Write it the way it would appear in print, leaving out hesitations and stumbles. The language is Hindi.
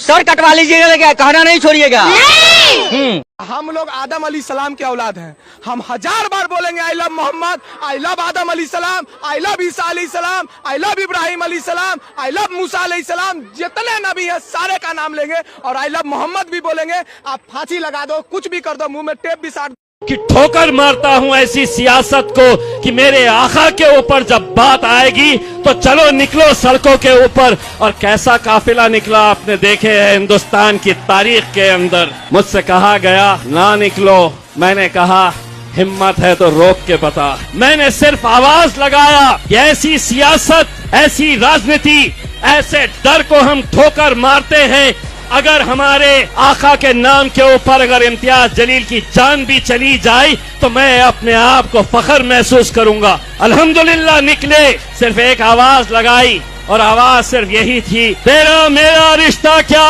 सर कटवा लीजिएगा, लेकिन कहना नहीं छोड़िएगा। हम लोग आदम अली सलाम के औलाद हैं। हम 1000 बार बोलेंगे I love Muhammad, I love Adam अली सलाम, आई लव ईसा अली सलाम, आई लव इब्राहिम अली सलाम, आई लव मूसा अली सलाम। जितने नबी हैं सारे का नाम लेंगे और आई लव मोहम्मद भी बोलेंगे। आप फांसी लगा दो, कुछ भी कर दो, मुंह में टेप भी साट कि ठोकर मारता हूं ऐसी सियासत को कि मेरे आका के ऊपर जब बात आएगी तो चलो निकलो सड़कों के ऊपर। और कैसा काफिला निकला आपने देखे है हिंदुस्तान की तारीख के अंदर। मुझसे कहा गया ना निकलो, मैंने कहा हिम्मत है तो रोक के बता। मैंने सिर्फ आवाज लगाया कि ऐसी सियासत, ऐसी राजनीति, ऐसे डर को हम ठोकर मारते हैं। अगर हमारे आका के नाम के ऊपर अगर इम्तियाज जलील की जान भी चली जाए तो मैं अपने आप को फख्र महसूस करूंगा। अल्हम्दुलिल्लाह निकले, सिर्फ एक आवाज लगाई और आवाज सिर्फ यही थी, तेरा मेरा रिश्ता क्या।